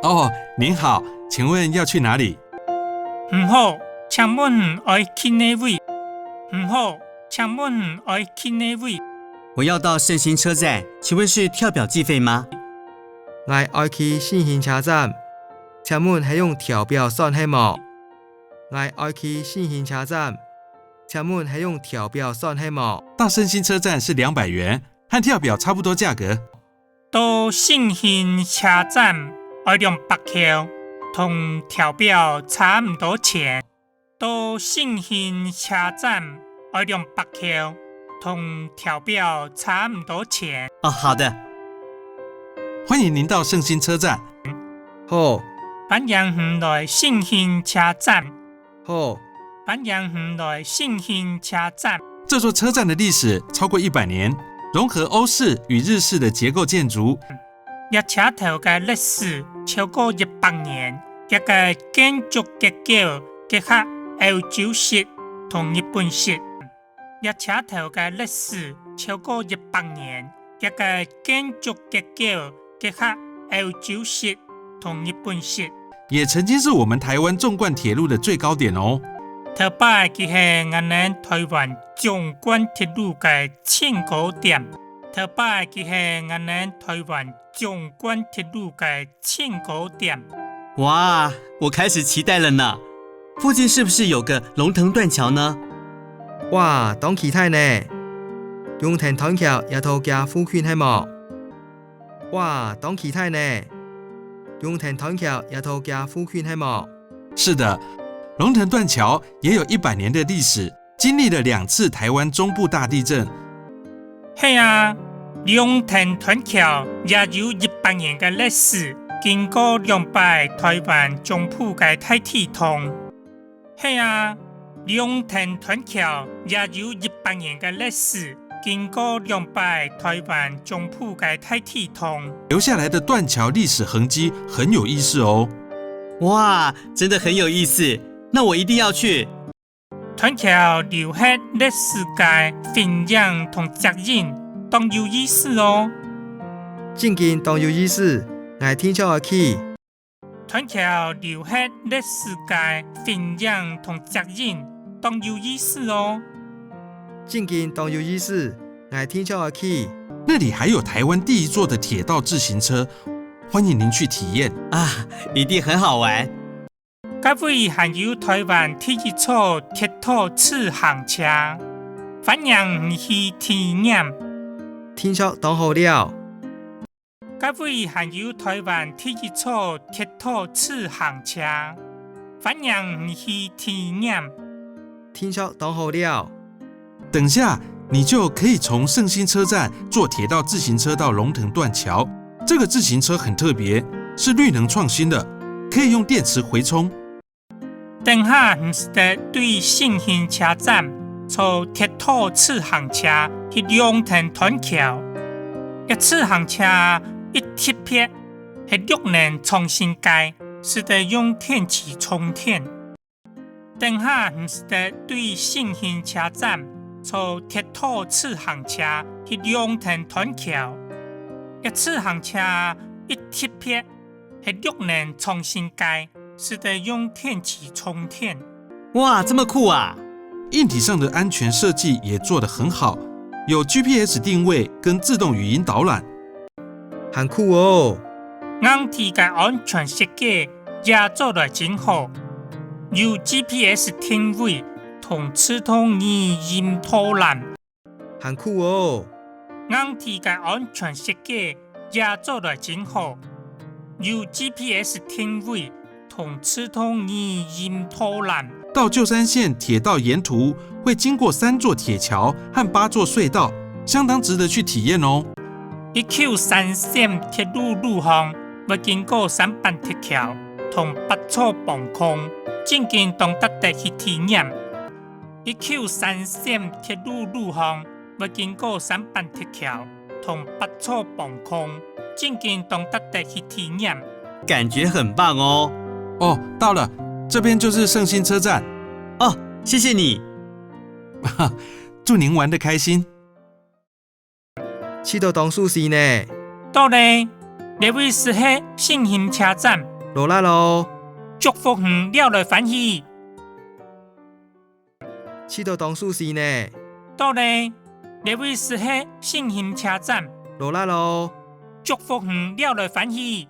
哦，您好，请问要去哪里？唔好，请问爱去哪位？唔好，请问爱去哪位？我要到圣心车站，请问是跳表计费吗？我爱去信兴车站，请问係用跳表算係冇？我愛去信興車站，請問係用跳表算係冇？到聖心車站是200元，和跳表差不多價格。到信興車站要200塊，同跳表差唔多錢。到信興車站要200塊，同跳表差唔多錢。哦，好的。歡迎您到聖心車站。好，歡迎您來信興車站。好，歡迎您來信興車站。這座車站的歷史超過100年，融合歐式與日式的結構建築。一車頭嘅歷史超過100年，一個建築結構結合歐洲式同日本式。一車頭嘅歷史超過100年，一個建築結構結合歐洲式同日本式。也曾經是我們台灣縱貫鐵路的最高點哦。頭擺佢係我哋台灣縱貫鐵路嘅最高點。頭擺佢係我哋台灣縱貫鐵路嘅最高點。哇，我開始期待了呢。附近是不是有個龍騰斷橋呢？哇，當期待呢。龍騰斷橋也套加附近係冇？哇，當期待呢。龍騰斷橋也套加附近係冇？是的，龍騰斷橋也有100年的歷史，經歷了2次台灣中部大地震。係啊，龍騰斷橋也有100年嘅歷史，經過2擺台灣中部嘅大地震。係啊，龍騰斷橋也有100年嘅歷史，經過2擺台灣中部嘅大地震。留下來的斷橋歷史痕跡很有意思哦。哇，真的很有意思，那我一定要去。斷橋留下歷史嘅分享同責任，當有意思哦。正經當有意思，我聽朝要去。斷橋留下歷史嘅分享同責任，當有意思哦。正經當有意思，我聽朝要去。那裡還有台灣第1座的鐵道自行車，歡迎您去體驗啊，一定很好玩。各位還有台灣第1座鐵道自行車，歡迎去體驗。聽朝當好了。各位還有台灣第1座鐵道自行車，歡迎去體驗。聽朝當好了。等下你就可以從聖心車站坐鐵道自行車到龍騰斷橋。這個自行車很特別，是綠能創新的，可以用電池回充。等下唔是得對聖心車站坐鐵道自行車去龍騰斷橋。一自行車一特別係綠能創新界，是得用電池充電。等下唔是得對聖心車站坐鐵道自行車去龍騰斷橋。一自行車一特別係綠能創新界，是得用電池充電。哇，這麼酷啊！硬體上的安全設計也做得很好，有 GPS 定位跟自動語音導覽，很酷哦。硬體嘅安全設計也做得真好，有 GPS 定位同自動語音導覽，很酷哦。硬體嘅安全設計也做得真好，有 GPS 定位同自動語音導覽。到舊山線鐵道沿途會經過3座鐵橋和8座隧道，相當值得去體驗哦。舊山線鐵路路項會經過3班鐵橋同8座防空，真經當得去體驗。舊山線鐵路路項會經過3班鐵橋同8座防空，真經當得去體驗。感覺很棒哦。哦，到了，這邊就是聖心車站。哦，謝謝你。祝您玩得開心。去到當舒適呢。到咧，呢位是喺聖心車站，落力咯！祝福园了来欢喜。去到当数时呢？到嘞，这位是迄信兴车站，落力咯！祝福园了来欢喜。